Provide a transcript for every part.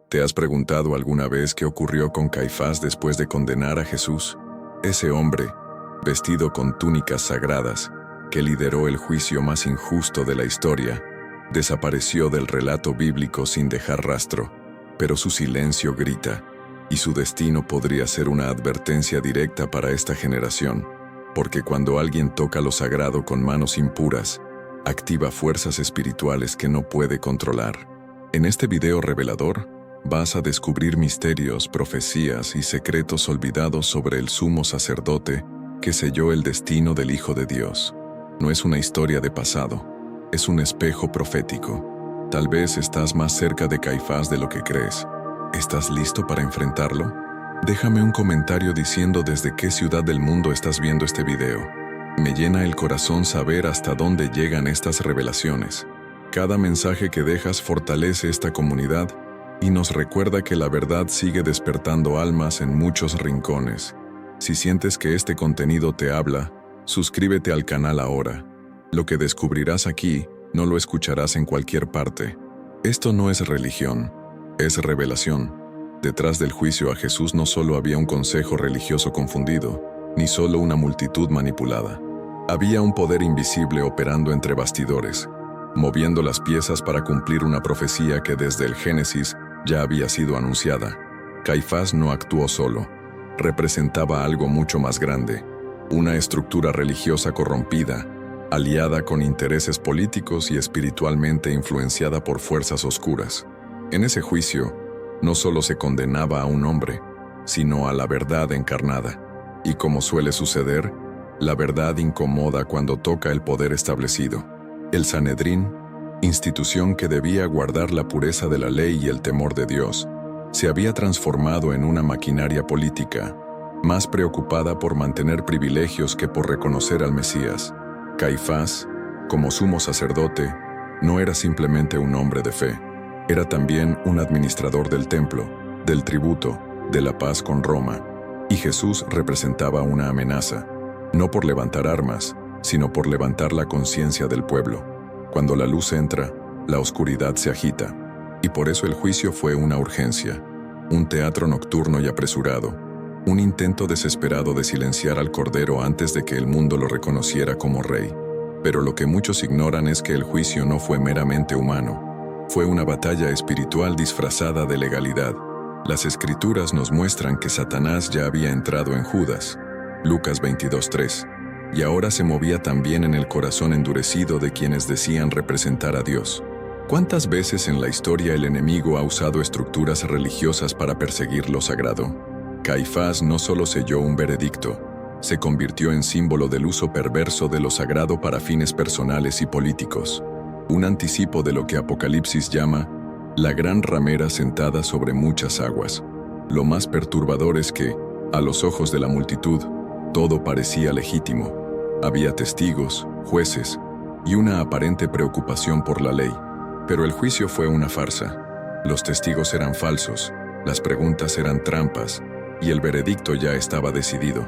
¿Te has preguntado alguna vez qué ocurrió con Caifás después de condenar a Jesús? Ese hombre, vestido con túnicas sagradas, que lideró el juicio más injusto de la historia, desapareció del relato bíblico sin dejar rastro, pero su silencio grita, y su destino podría ser una advertencia directa para esta generación, porque cuando alguien toca lo sagrado con manos impuras, activa fuerzas espirituales que no puede controlar. En este video revelador, vas a descubrir misterios, profecías y secretos olvidados sobre el sumo sacerdote que selló el destino del Hijo de Dios. No es una historia de pasado, es un espejo profético. Tal vez estás más cerca de Caifás de lo que crees. ¿Estás listo para enfrentarlo? Déjame un comentario diciendo desde qué ciudad del mundo estás viendo este video. Me llena el corazón saber hasta dónde llegan estas revelaciones. Cada mensaje que dejas fortalece esta comunidad y nos recuerda que la verdad sigue despertando almas en muchos rincones. Si sientes que este contenido te habla, suscríbete al canal ahora. Lo que descubrirás aquí no lo escucharás en cualquier parte. Esto no es religión, es revelación. Detrás del juicio a Jesús no solo había un consejo religioso confundido, ni solo una multitud manipulada. Había un poder invisible operando entre bastidores, moviendo las piezas para cumplir una profecía que desde el Génesis ya había sido anunciada. Caifás no actuó solo, representaba algo mucho más grande, una estructura religiosa corrompida, aliada con intereses políticos y espiritualmente influenciada por fuerzas oscuras. En ese juicio, no solo se condenaba a un hombre, sino a la verdad encarnada. Y como suele suceder, la verdad incomoda cuando toca el poder establecido. El Sanedrín, institución que debía guardar la pureza de la ley y el temor de Dios, se había transformado en una maquinaria política, más preocupada por mantener privilegios que por reconocer al Mesías. Caifás, como sumo sacerdote, no era simplemente un hombre de fe, era también un administrador del templo, del tributo, de la paz con Roma. Y Jesús representaba una amenaza, no por levantar armas, sino por levantar la conciencia del pueblo. Cuando la luz entra, la oscuridad se agita, y por eso el juicio fue una urgencia, un teatro nocturno y apresurado, un intento desesperado de silenciar al Cordero antes de que el mundo lo reconociera como rey. Pero lo que muchos ignoran es que el juicio no fue meramente humano, fue una batalla espiritual disfrazada de legalidad. Las Escrituras nos muestran que Satanás ya había entrado en Judas, Lucas 22:3, y ahora se movía también en el corazón endurecido de quienes decían representar a Dios. ¿Cuántas veces en la historia el enemigo ha usado estructuras religiosas para perseguir lo sagrado? Caifás no solo selló un veredicto, se convirtió en símbolo del uso perverso de lo sagrado para fines personales y políticos, un anticipo de lo que Apocalipsis llama la gran ramera sentada sobre muchas aguas. Lo más perturbador es que, a los ojos de la multitud, todo parecía legítimo. Había testigos, jueces y una aparente preocupación por la ley. Pero el juicio fue una farsa. Los testigos eran falsos, las preguntas eran trampas y el veredicto ya estaba decidido.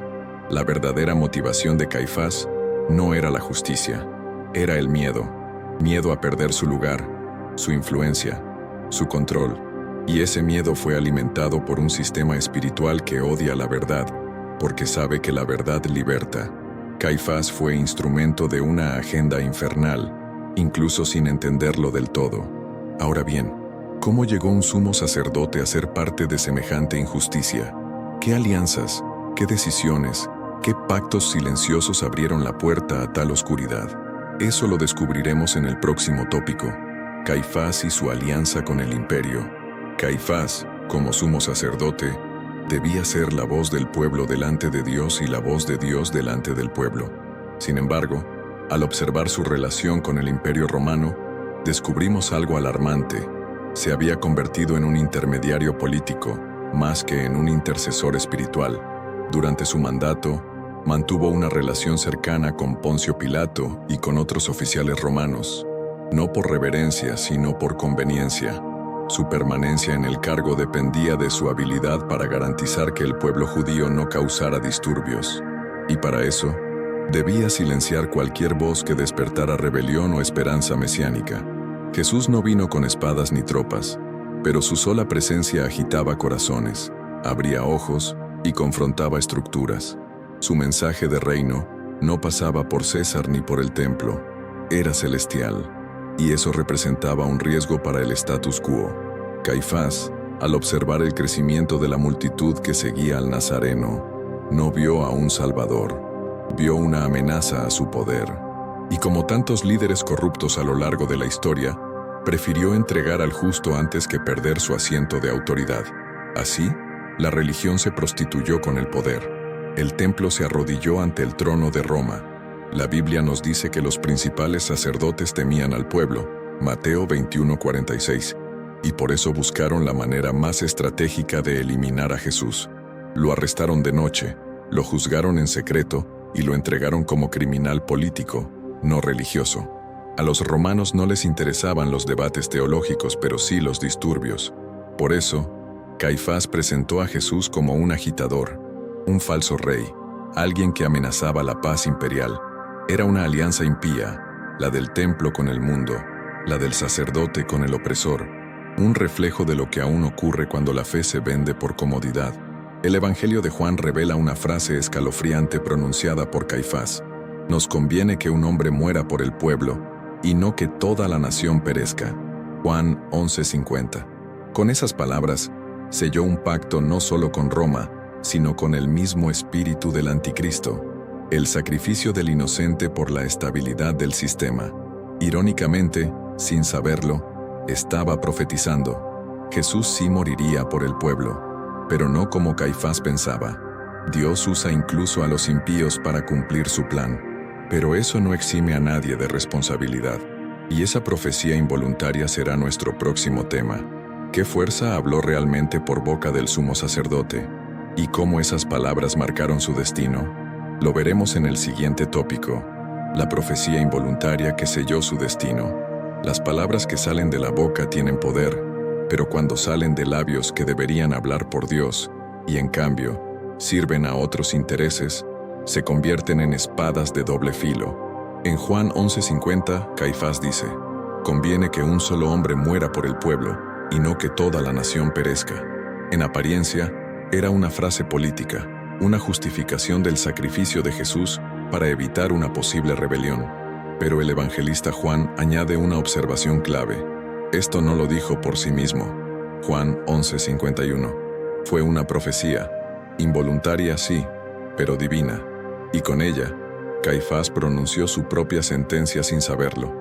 La verdadera motivación de Caifás no era la justicia, era el miedo. Miedo a perder su lugar, su influencia, su control, y ese miedo fue alimentado por un sistema espiritual que odia la verdad, porque sabe que la verdad liberta. Caifás fue instrumento de una agenda infernal, incluso sin entenderlo del todo. Ahora bien, ¿cómo llegó un sumo sacerdote a ser parte de semejante injusticia? ¿Qué alianzas, qué decisiones, qué pactos silenciosos abrieron la puerta a tal oscuridad? Eso lo descubriremos en el próximo tópico. Caifás y su alianza con el imperio. Caifás, como sumo sacerdote, debía ser la voz del pueblo delante de Dios y la voz de Dios delante del pueblo. Sin embargo, al observar su relación con el imperio romano, descubrimos algo alarmante. Se había convertido en un intermediario político, más que en un intercesor espiritual. Durante su mandato, mantuvo una relación cercana con Poncio Pilato y con otros oficiales romanos, no por reverencia, sino por conveniencia. Su permanencia en el cargo dependía de su habilidad para garantizar que el pueblo judío no causara disturbios, y para eso, debía silenciar cualquier voz que despertara rebelión o esperanza mesiánica. Jesús no vino con espadas ni tropas, pero su sola presencia agitaba corazones, abría ojos y confrontaba estructuras. Su mensaje de reino no pasaba por César ni por el templo, era celestial, y eso representaba un riesgo para el status quo. Caifás, al observar el crecimiento de la multitud que seguía al Nazareno, no vio a un Salvador, vio una amenaza a su poder. Y como tantos líderes corruptos a lo largo de la historia, prefirió entregar al justo antes que perder su asiento de autoridad. Así, la religión se prostituyó con el poder. El templo se arrodilló ante el trono de Roma. La Biblia nos dice que los principales sacerdotes temían al pueblo, Mateo 21:46, y por eso buscaron la manera más estratégica de eliminar a Jesús. Lo arrestaron de noche, lo juzgaron en secreto y lo entregaron como criminal político, no religioso. A los romanos no les interesaban los debates teológicos, pero sí los disturbios. Por eso, Caifás presentó a Jesús como un agitador, un falso rey, alguien que amenazaba la paz imperial. Era una alianza impía, la del templo con el mundo, la del sacerdote con el opresor, un reflejo de lo que aún ocurre cuando la fe se vende por comodidad. El Evangelio de Juan revela una frase escalofriante pronunciada por Caifás: «Nos conviene que un hombre muera por el pueblo, y no que toda la nación perezca». Juan 11:50. Con esas palabras, selló un pacto no solo con Roma, sino con el mismo espíritu del anticristo, el sacrificio del inocente por la estabilidad del sistema. Irónicamente, sin saberlo, estaba profetizando. Jesús sí moriría por el pueblo, pero no como Caifás pensaba. Dios usa incluso a los impíos para cumplir su plan, pero eso no exime a nadie de responsabilidad. Y esa profecía involuntaria será nuestro próximo tema. ¿Qué fuerza habló realmente por boca del sumo sacerdote? ¿Y cómo esas palabras marcaron su destino? Lo veremos en el siguiente tópico: la profecía involuntaria que selló su destino. Las palabras que salen de la boca tienen poder, pero cuando salen de labios que deberían hablar por Dios, y en cambio, sirven a otros intereses, se convierten en espadas de doble filo. En Juan 11:50, Caifás dice: «Conviene que un solo hombre muera por el pueblo, y no que toda la nación perezca». En apariencia, era una frase política, una justificación del sacrificio de Jesús para evitar una posible rebelión. Pero el evangelista Juan añade una observación clave: esto no lo dijo por sí mismo. Juan 11:51. Fue una profecía, involuntaria sí, pero divina. Y con ella, Caifás pronunció su propia sentencia sin saberlo.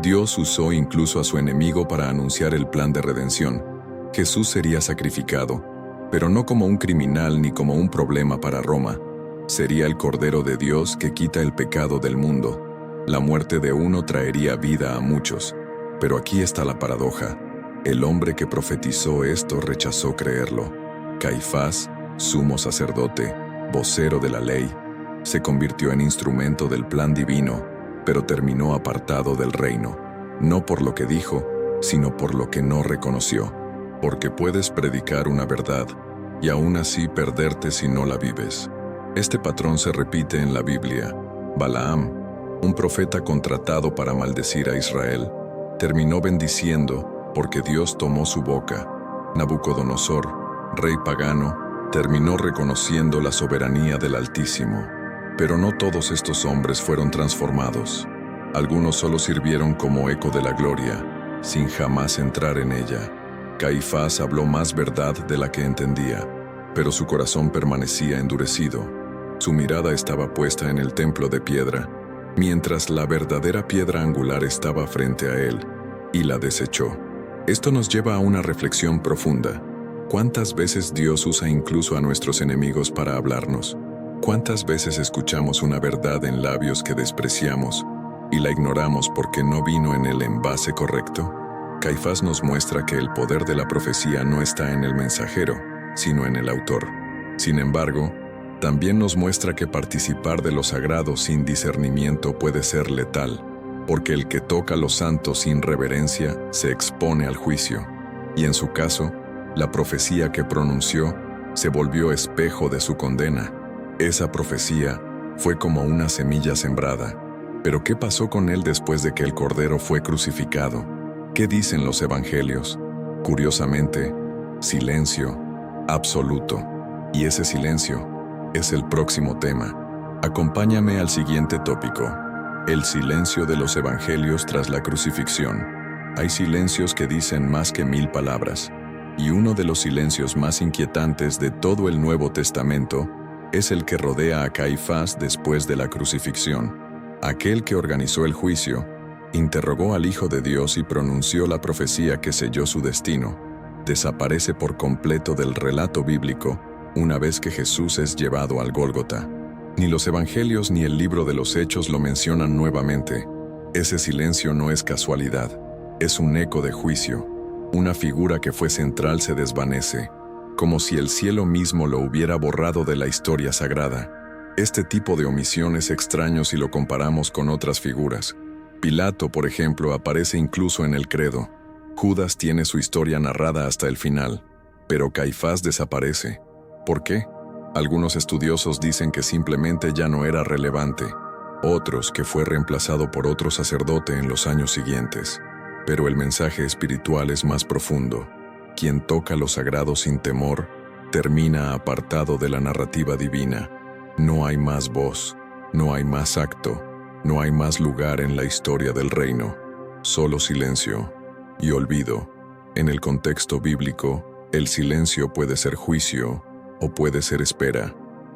Dios usó incluso a su enemigo para anunciar el plan de redención. Jesús sería sacrificado, pero no como un criminal ni como un problema para Roma. Sería el Cordero de Dios que quita el pecado del mundo. La muerte de uno traería vida a muchos. Pero aquí está la paradoja. El hombre que profetizó esto rechazó creerlo. Caifás, sumo sacerdote, vocero de la ley, se convirtió en instrumento del plan divino, pero terminó apartado del reino, no por lo que dijo, sino por lo que no reconoció. Porque puedes predicar una verdad y aún así perderte si no la vives. Este patrón se repite en la Biblia. Balaam, un profeta contratado para maldecir a Israel, terminó bendiciendo porque Dios tomó su boca. Nabucodonosor, rey pagano, terminó reconociendo la soberanía del Altísimo. Pero no todos estos hombres fueron transformados. Algunos solo sirvieron como eco de la gloria, sin jamás entrar en ella. Caifás habló más verdad de la que entendía, pero su corazón permanecía endurecido. Su mirada estaba puesta en el templo de piedra, mientras la verdadera piedra angular estaba frente a él, y la desechó. Esto nos lleva a una reflexión profunda. ¿Cuántas veces Dios usa incluso a nuestros enemigos para hablarnos? ¿Cuántas veces escuchamos una verdad en labios que despreciamos y la ignoramos porque no vino en el envase correcto? Caifás nos muestra que el poder de la profecía no está en el mensajero, sino en el autor. Sin embargo, también nos muestra que participar de lo sagrado sin discernimiento puede ser letal, porque el que toca lo santo sin reverencia se expone al juicio. Y en su caso, la profecía que pronunció se volvió espejo de su condena. Esa profecía fue como una semilla sembrada. Pero ¿qué pasó con él después de que el Cordero fue crucificado? ¿Qué dicen los evangelios? Curiosamente, silencio absoluto. Y ese silencio es el próximo tema. Acompáñame al siguiente tópico: el silencio de los evangelios tras la crucifixión. Hay silencios que dicen más que 1000 palabras, y uno de los silencios más inquietantes de todo el Nuevo Testamento es el que rodea a Caifás después de la crucifixión. Aquel que organizó el juicio, interrogó al Hijo de Dios y pronunció la profecía que selló su destino, desaparece por completo del relato bíblico una vez que Jesús es llevado al Gólgota. Ni los evangelios ni el libro de los Hechos lo mencionan nuevamente. Ese silencio no es casualidad, es un eco de juicio. Una figura que fue central se desvanece, como si el cielo mismo lo hubiera borrado de la historia sagrada. Este tipo de omisión es extraño si lo comparamos con otras figuras. Pilato, por ejemplo, aparece incluso en el credo. Judas tiene su historia narrada hasta el final, pero Caifás desaparece. ¿Por qué? Algunos estudiosos dicen que simplemente ya no era relevante, otros que fue reemplazado por otro sacerdote en los años siguientes. Pero el mensaje espiritual es más profundo. Quien toca lo sagrado sin temor, termina apartado de la narrativa divina. No hay más voz, no hay más acto, no hay más lugar en la historia del reino. Solo silencio y olvido. En el contexto bíblico, el silencio puede ser juicio o puede ser espera.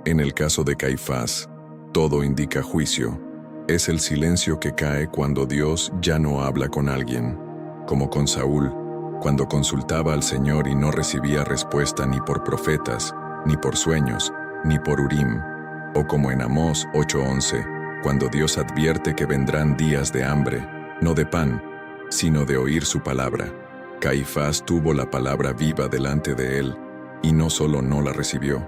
En el caso de Caifás, todo indica juicio. Es el silencio que cae cuando Dios ya no habla con alguien, como con Saúl, cuando consultaba al Señor y no recibía respuesta ni por profetas, ni por sueños, ni por Urim, o como en Amós 8:11, cuando Dios advierte que vendrán días de hambre, no de pan, sino de oír su palabra. Caifás tuvo la palabra viva delante de él, y no solo no la recibió,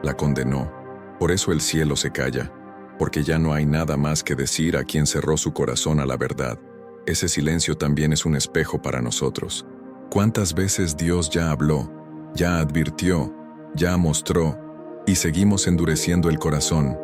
la condenó. Por eso el cielo se calla, porque ya no hay nada más que decir a quien cerró su corazón a la verdad. Ese silencio también es un espejo para nosotros. ¿Cuántas veces Dios ya habló, ya advirtió, ya mostró, y seguimos endureciendo el corazón?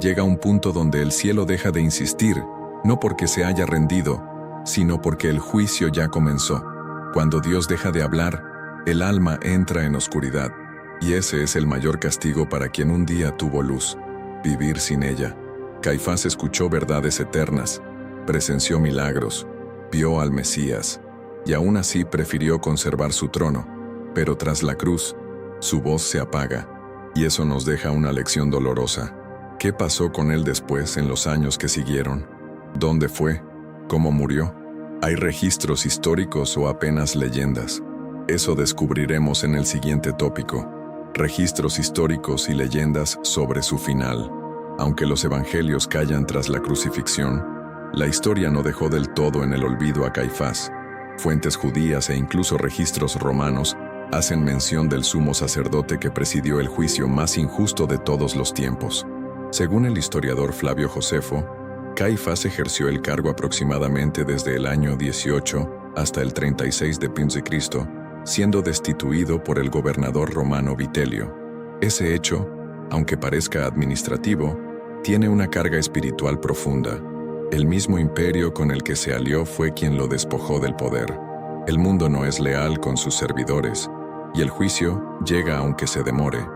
Llega un punto donde el cielo deja de insistir, no porque se haya rendido, sino porque el juicio ya comenzó. Cuando Dios deja de hablar, el alma entra en oscuridad, y ese es el mayor castigo para quien un día tuvo luz: vivir sin ella. Caifás escuchó verdades eternas, presenció milagros, vio al Mesías, y aún así prefirió conservar su trono. Pero tras la cruz, su voz se apaga, y eso nos deja una lección dolorosa. ¿Qué pasó con él después en los años que siguieron? ¿Dónde fue? ¿Cómo murió? ¿Hay registros históricos o apenas leyendas? Eso descubriremos en el siguiente tópico: registros históricos y leyendas sobre su final. Aunque los evangelios callan tras la crucifixión, la historia no dejó del todo en el olvido a Caifás. Fuentes judías e incluso registros romanos hacen mención del sumo sacerdote que presidió el juicio más injusto de todos los tiempos. Según el historiador Flavio Josefo, Caifás ejerció el cargo aproximadamente desde el año 18 hasta el 36 de Cristo, siendo destituido por el gobernador romano Vitelio. Ese hecho, aunque parezca administrativo, tiene una carga espiritual profunda. El mismo imperio con el que se alió fue quien lo despojó del poder. El mundo no es leal con sus servidores, y el juicio llega aunque se demore.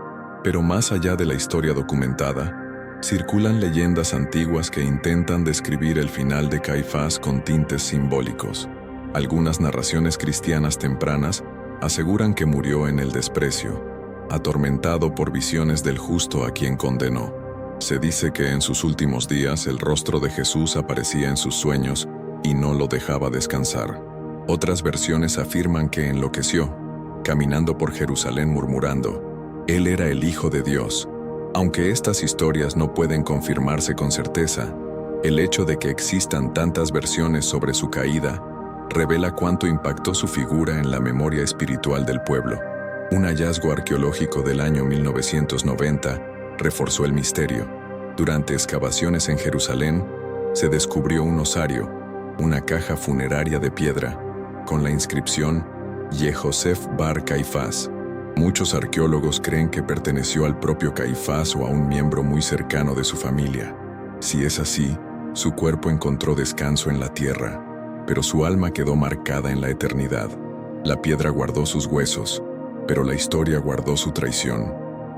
Pero más allá de la historia documentada, circulan leyendas antiguas que intentan describir el final de Caifás con tintes simbólicos. Algunas narraciones cristianas tempranas aseguran que murió en el desprecio, atormentado por visiones del justo a quien condenó. Se dice que en sus últimos días el rostro de Jesús aparecía en sus sueños y no lo dejaba descansar. Otras versiones afirman que enloqueció, caminando por Jerusalén murmurando: Él era el Hijo de Dios. Aunque estas historias no pueden confirmarse con certeza, el hecho de que existan tantas versiones sobre su caída revela cuánto impactó su figura en la memoria espiritual del pueblo. Un hallazgo arqueológico del año 1990 reforzó el misterio. Durante excavaciones en Jerusalén, se descubrió un osario, una caja funeraria de piedra, con la inscripción Yehosef bar Caifás. Muchos arqueólogos creen que perteneció al propio Caifás o a un miembro muy cercano de su familia. Si es así, su cuerpo encontró descanso en la tierra, pero su alma quedó marcada en la eternidad. La piedra guardó sus huesos, pero la historia guardó su traición.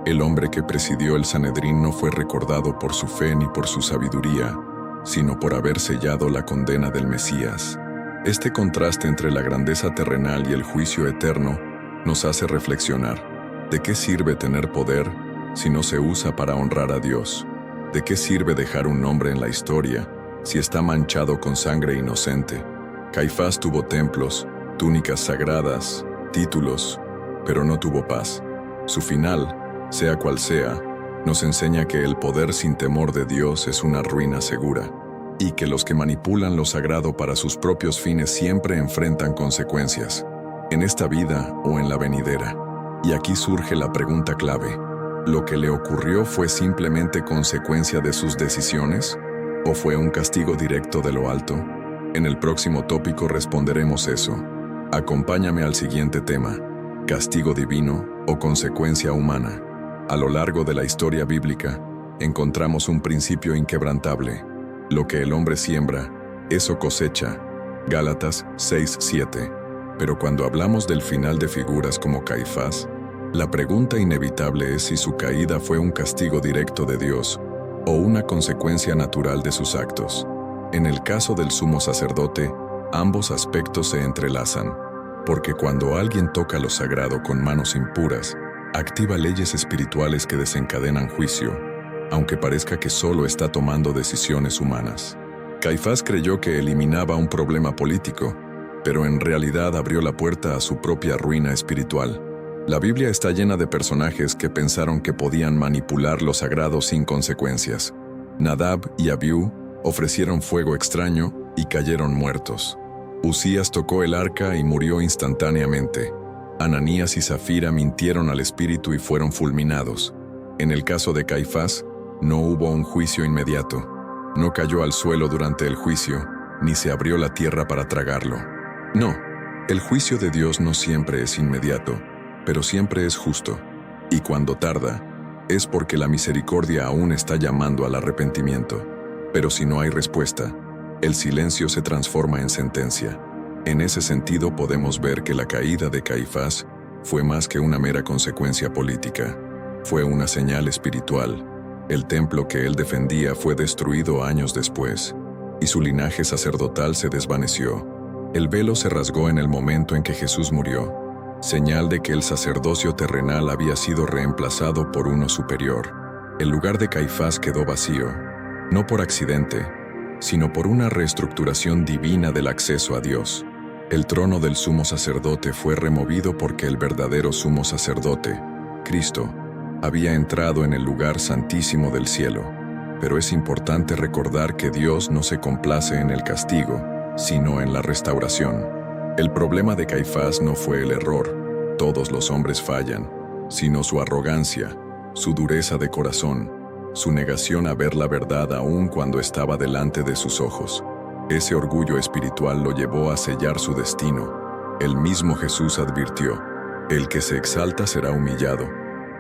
El hombre que presidió el Sanedrín no fue recordado por su fe ni por su sabiduría, sino por haber sellado la condena del Mesías. Este contraste entre la grandeza terrenal y el juicio eterno nos hace reflexionar. ¿De qué sirve tener poder si no se usa para honrar a Dios? ¿De qué sirve dejar un nombre en la historia si está manchado con sangre inocente? Caifás tuvo templos, túnicas sagradas, títulos, pero no tuvo paz. Su final, sea cual sea, nos enseña que el poder sin temor de Dios es una ruina segura, y que los que manipulan lo sagrado para sus propios fines siempre enfrentan consecuencias, en esta vida o en la venidera. Y aquí surge la pregunta clave: ¿lo que le ocurrió fue simplemente consecuencia de sus decisiones? ¿O fue un castigo directo de lo alto? En el próximo tópico responderemos eso. Acompáñame al siguiente tema: ¿castigo divino o consecuencia humana? A lo largo de la historia bíblica, encontramos un principio inquebrantable: lo que el hombre siembra, eso cosecha. Gálatas 6:7. Pero cuando hablamos del final de figuras como Caifás, la pregunta inevitable es si su caída fue un castigo directo de Dios o una consecuencia natural de sus actos. En el caso del sumo sacerdote, ambos aspectos se entrelazan, porque cuando alguien toca lo sagrado con manos impuras, activa leyes espirituales que desencadenan juicio, aunque parezca que solo está tomando decisiones humanas. Caifás creyó que eliminaba un problema político, pero en realidad abrió la puerta a su propia ruina espiritual. La Biblia está llena de personajes que pensaron que podían manipular lo sagrado sin consecuencias. Nadab y Abiú ofrecieron fuego extraño y cayeron muertos. Uzías tocó el arca y murió instantáneamente. Ananías y Zafira mintieron al espíritu y fueron fulminados. En el caso de Caifás, no hubo un juicio inmediato. No cayó al suelo durante el juicio, ni se abrió la tierra para tragarlo. No, el juicio de Dios no siempre es inmediato, pero siempre es justo. Y cuando tarda, es porque la misericordia aún está llamando al arrepentimiento. Pero si no hay respuesta, el silencio se transforma en sentencia. En ese sentido podemos ver que la caída de Caifás fue más que una mera consecuencia política. Fue una señal espiritual. El templo que él defendía fue destruido años después, y su linaje sacerdotal se desvaneció. El velo se rasgó en el momento en que Jesús murió, señal de que el sacerdocio terrenal había sido reemplazado por uno superior. El lugar de Caifás quedó vacío, no por accidente, sino por una reestructuración divina del acceso a Dios. El trono del sumo sacerdote fue removido porque el verdadero sumo sacerdote, Cristo, había entrado en el lugar santísimo del cielo. Pero es importante recordar que Dios no se complace en el castigo, sino en la restauración. El problema de Caifás no fue el error, todos los hombres fallan, sino su arrogancia, su dureza de corazón, su negación a ver la verdad aún cuando estaba delante de sus ojos. Ese orgullo espiritual lo llevó a sellar su destino. El mismo Jesús advirtió: el que se exalta será humillado.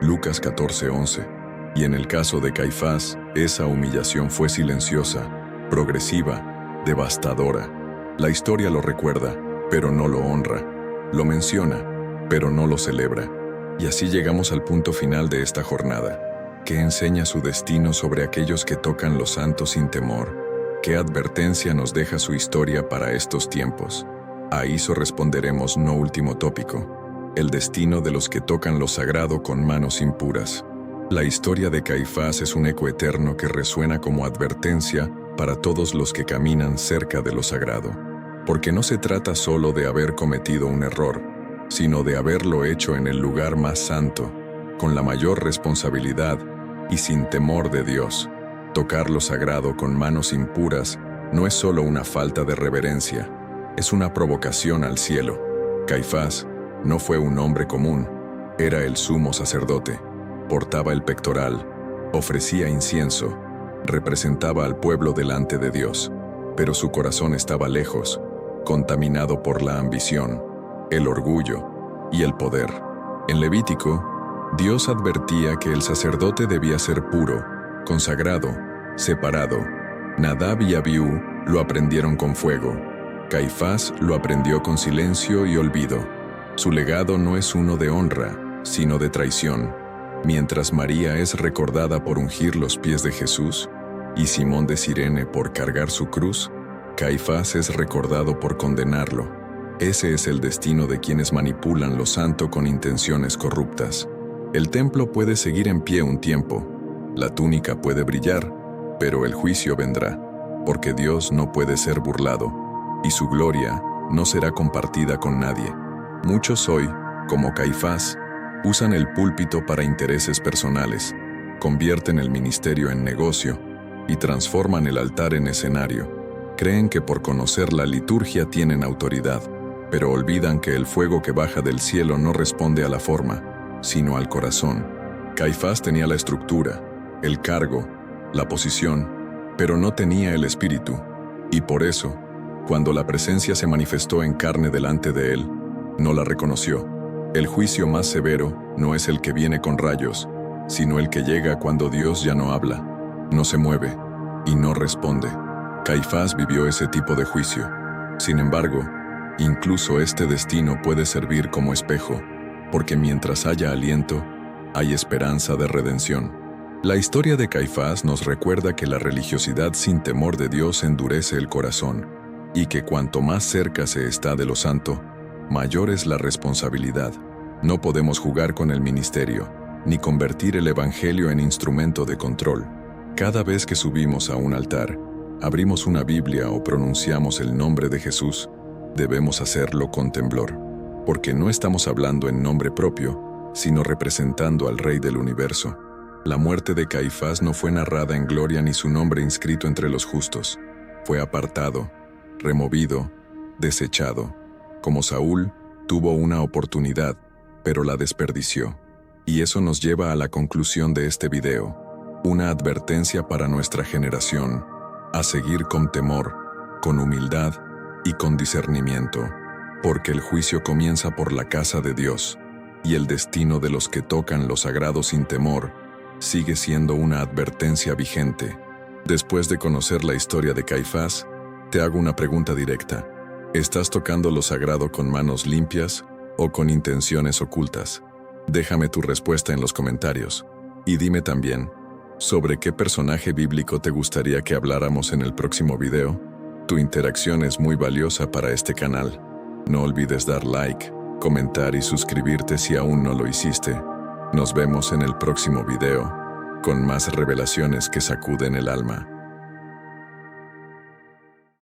Lucas 14:11. Y en el caso de Caifás, esa humillación fue silenciosa, progresiva, devastadora. La historia lo recuerda, pero no lo honra. Lo menciona, pero no lo celebra. Y así llegamos al punto final de esta jornada, que enseña su destino sobre aquellos que tocan lo santo sin temor. ¿Qué advertencia nos deja su historia para estos tiempos? A eso responderemos no último tópico: el destino de los que tocan lo sagrado con manos impuras. La historia de Caifás es un eco eterno que resuena como advertencia para todos los que caminan cerca de lo sagrado. Porque no se trata solo de haber cometido un error, sino de haberlo hecho en el lugar más santo, con la mayor responsabilidad y sin temor de Dios. Tocar lo sagrado con manos impuras no es solo una falta de reverencia, es una provocación al cielo. Caifás no fue un hombre común, era el sumo sacerdote. Portaba el pectoral, ofrecía incienso, representaba al pueblo delante de Dios, pero su corazón estaba lejos, contaminado por la ambición, el orgullo y el poder. En Levítico, Dios advertía que el sacerdote debía ser puro, consagrado, separado. Nadab y Abiú lo aprendieron con fuego. Caifás lo aprendió con silencio y olvido. Su legado no es uno de honra, sino de traición. Mientras María es recordada por ungir los pies de Jesús y Simón de Cirene por cargar su cruz, Caifás es recordado por condenarlo. Ese es el destino de quienes manipulan lo santo con intenciones corruptas. El templo puede seguir en pie un tiempo, la túnica puede brillar, pero el juicio vendrá, porque Dios no puede ser burlado, y su gloria no será compartida con nadie. Muchos hoy, como Caifás, usan el púlpito para intereses personales, convierten el ministerio en negocio y transforman el altar en escenario. Creen que por conocer la liturgia tienen autoridad, pero olvidan que el fuego que baja del cielo no responde a la forma, sino al corazón. Caifás tenía la estructura, el cargo, la posición, pero no tenía el espíritu, y por eso, cuando la presencia se manifestó en carne delante de él, no la reconoció. El juicio más severo no es el que viene con rayos, sino el que llega cuando Dios ya no habla, no se mueve y no responde. Caifás vivió ese tipo de juicio. Sin embargo, incluso este destino puede servir como espejo, porque mientras haya aliento, hay esperanza de redención. La historia de Caifás nos recuerda que la religiosidad sin temor de Dios endurece el corazón, y que cuanto más cerca se está de lo santo, mayor es la responsabilidad. No podemos jugar con el ministerio, ni convertir el evangelio en instrumento de control. Cada vez que subimos a un altar, abrimos una Biblia o pronunciamos el nombre de Jesús, debemos hacerlo con temblor, porque no estamos hablando en nombre propio, sino representando al Rey del universo. La muerte de Caifás no fue narrada en gloria ni su nombre inscrito entre los justos. Fue apartado, removido, desechado. Como Saúl, tuvo una oportunidad, pero la desperdició. Y eso nos lleva a la conclusión de este video, una advertencia para nuestra generación, a seguir con temor, con humildad y con discernimiento, porque el juicio comienza por la casa de Dios, y el destino de los que tocan lo sagrado sin temor sigue siendo una advertencia vigente. Después de conocer la historia de Caifás, te hago una pregunta directa. ¿Estás tocando lo sagrado con manos limpias o con intenciones ocultas? Déjame tu respuesta en los comentarios. Y dime también, ¿sobre qué personaje bíblico te gustaría que habláramos en el próximo video? Tu interacción es muy valiosa para este canal. No olvides dar like, comentar y suscribirte si aún no lo hiciste. Nos vemos en el próximo video, con más revelaciones que sacuden el alma.